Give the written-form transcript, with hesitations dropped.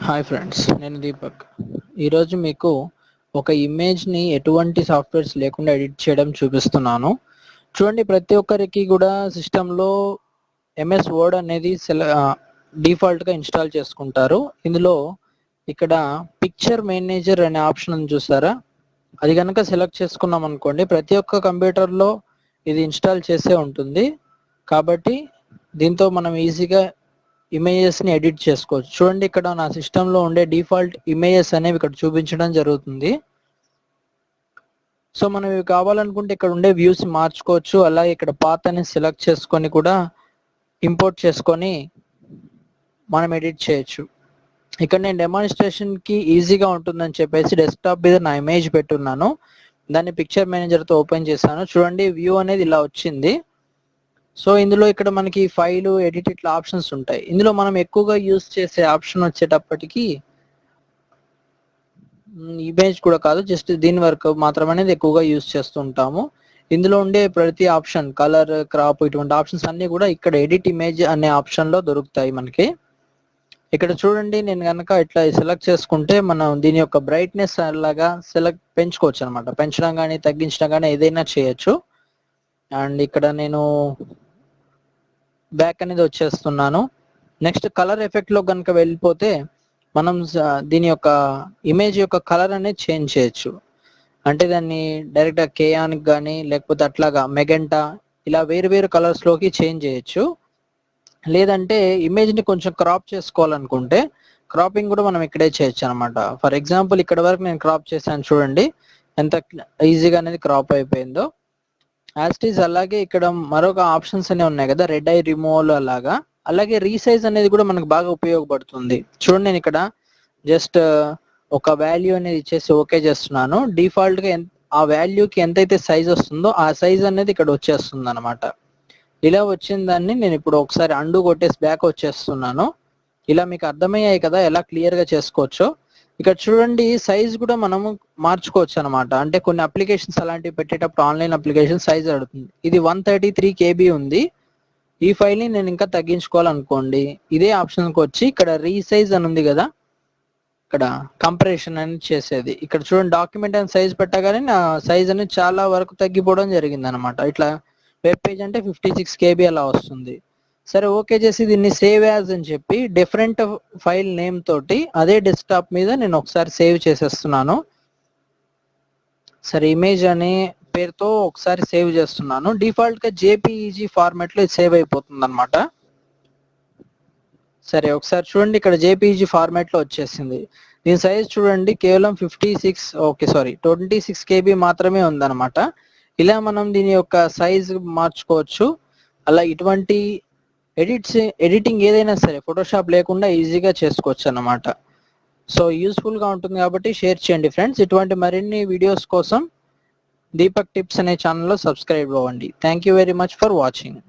Hi friends, నేను దీపక్. ఈరోజు మీకు ఒక ఇమేజ్ని ఎటువంటి సాఫ్ట్వేర్స్ లేకుండా ఎడిట్ చేయడం చూపిస్తున్నాను. చూడండి, ప్రతి ఒక్కరికి కూడా సిస్టంలో ఎంఎస్ వర్డ్ అనేది డిఫాల్ట్గా ఇన్స్టాల్ చేసుకుంటారు. ఇందులో ఇక్కడ పిక్చర్ మేనేజర్ అనే ఆప్షన్ ఉంది, చూసారా? అది కనుక సెలెక్ట్ చేసుకున్నాం అనుకోండి, ప్రతి ఒక్క కంప్యూటర్లో ఇది ఇన్స్టాల్ చేసే ఉంటుంది. కాబట్టి దీంతో మనం ఈజీగా ఇమేజెస్ని ఎడిట్ చేసుకోవచ్చు. చూడండి, ఇక్కడ నా సిస్టంలో ఉండే డిఫాల్ట్ ఇమేజెస్ అనేవి ఇక్కడ చూపించడం జరుగుతుంది. సో మనం ఇవి కావాలనుకుంటే ఇక్కడ ఉండే వ్యూస్ మార్చుకోవచ్చు. అలాగే ఇక్కడ పాత్ అనేది సెలెక్ట్ చేసుకొని కూడా ఇంపోర్ట్ చేసుకొని మనం ఎడిట్ చేయొచ్చు. ఇక్కడ నేను డెమాన్స్ట్రేషన్కి ఈజీగా ఉంటుందని చెప్పేసి డెస్క్టాప్ మీద నా ఇమేజ్ పెట్టున్నాను. దాన్ని పిక్చర్ మేనేజర్తో ఓపెన్ చేశాను. చూడండి, వ్యూ అనేది ఇలా వచ్చింది. సో ఇందులో ఇక్కడ మనకి ఫైలు, ఎడిట్ ఇట్లా ఆప్షన్స్ ఉంటాయి. ఇందులో మనం ఎక్కువగా యూజ్ చేసే ఆప్షన్ వచ్చేటప్పటికి ఇమేజ్ కూడా కాదు, జస్ట్ దీని వరకు మాత్రమే ఎక్కువగా యూజ్ చేస్తుంటాము. ఇందులో ఉండే ప్రతి ఆప్షన్, కలర్, క్రాప్, ఇటువంటి ఆప్షన్స్ అన్ని కూడా ఇక్కడ ఎడిట్ ఇమేజ్ అనే ఆప్షన్లో దొరుకుతాయి మనకి. ఇక్కడ చూడండి, నేను కనుక ఇట్లా సెలెక్ట్ చేసుకుంటే మనం దీని యొక్క బ్రైట్నెస్ అలాగా పెంచుకోవచ్చు అనమాట. పెంచడం కానీ తగ్గించడం కానీ ఏదైనా చేయొచ్చు. అండ్ ఇక్కడ నేను బ్యాక్ అనేది వచ్చేస్తున్నాను. నెక్స్ట్ కలర్ ఎఫెక్ట్లో కనుక వెళ్ళిపోతే మనం దీని యొక్క ఇమేజ్ యొక్క కలర్ అనేది చేంజ్ చేయొచ్చు. అంటే దాన్ని డైరెక్ట్గా కేయానిక్ కానీ లేకపోతే అట్లాగా మెగెంటా ఇలా వేరు వేరు కలర్స్లోకి చేంజ్ చేయొచ్చు. లేదంటే ఇమేజ్ని కొంచెం క్రాప్ చేసుకోవాలనుకుంటే క్రాపింగ్ కూడా మనం ఇక్కడే చేయొచ్చు అనమాట. ఫర్ ఎగ్జాంపుల్, ఇక్కడ వరకు నేను క్రాప్ చేశాను, చూడండి ఎంత ఈజీగా అనేది క్రాప్ అయిపోయిందో. యాస్టీజ్ అలాగే ఇక్కడ మరొక ఆప్షన్స్ అనేవి ఉన్నాయి కదా, రెడ్ ఐ రిమూవల్ అలాగా. అలాగే రీసైజ్ అనేది కూడా మనకు బాగా ఉపయోగపడుతుంది. చూడండి, నేను ఇక్కడ జస్ట్ ఒక వాల్యూ అనేది ఇచ్చేసి ఓకే చేస్తున్నాను. డిఫాల్ట్గా ఆ వాల్యూకి ఎంతైతే సైజ్ వస్తుందో ఆ సైజ్ అనేది ఇక్కడ వచ్చేస్తుంది అనమాట. ఇలా వచ్చిన దాన్ని నేను ఇప్పుడు ఒకసారి అండు కొట్టేసి బ్యాక్ వచ్చేస్తున్నాను. ఇలా మీకు అర్థమయ్యాయి కదా ఎలా క్లియర్గా చేసుకోవచ్చో. ఇక్కడ చూడండి, సైజ్ కూడా మనము మార్చుకోవచ్చు అనమాట. అంటే కొన్ని అప్లికేషన్స్ అలాంటివి పెట్టేటప్పుడు ఆన్లైన్ అప్లికేషన్ సైజ్ అడుగుతుంది. ఇది 133 KB ఉంది. ఈ ఫైల్ని నేను ఇంకా తగ్గించుకోవాలనుకోండి, ఇదే ఆప్షన్కి వచ్చి ఇక్కడ రీసైజ్ అని ఉంది కదా, ఇక్కడ కంప్రెషన్ అని చేసేది. ఇక్కడ చూడండి, డాక్యుమెంట్ అని సైజ్ పెట్టగానే నా సైజ్ అనేది చాలా వరకు తగ్గిపోవడం జరిగింది అనమాట. ఇట్లా వెబ్ పేజ్ అంటే 56 KB అలా వస్తుంది. సరే, ఓకే చేసి దీన్ని సేవ్ యాజ్ అని చెప్పి డిఫరెంట్ ఫైల్ నేమ్ తోటి అదే డెస్క్టాప్ మీద నేను ఒకసారి సేవ్ చేసేస్తున్నాను. సరే, ఇమేజ్ అనే పేరుతో ఒకసారి సేవ్ చేస్తున్నాను. డిఫాల్ట్గా జేపీఈజీ ఫార్మాట్లో ఇది సేవ్ అయిపోతుంది అనమాట. సరే, ఒకసారి చూడండి, ఇక్కడ జేపీఈజీ ఫార్మాట్లో వచ్చేసింది. దీని సైజ్ చూడండి, కేవలం 26 KB మాత్రమే ఉందన్నమాట. ఇలా మనం దీని యొక్క సైజ్ మార్చుకోవచ్చు. అలా ఇటువంటి ఎడిటింగ్ ఏదైనా సరే ఫోటోషాప్ లేకుండా ఈజీగా చేసుకోవచ్చు అన్నమాట. సో యూస్ఫుల్గా ఉంటుంది కాబట్టి షేర్ చేయండి ఫ్రెండ్స్. ఇటువంటి మరిన్ని వీడియోస్ కోసం దీపక్ టిప్స్ అనే ఛానల్లో సబ్స్క్రైబ్ అవ్వండి. Thank you very much for watching.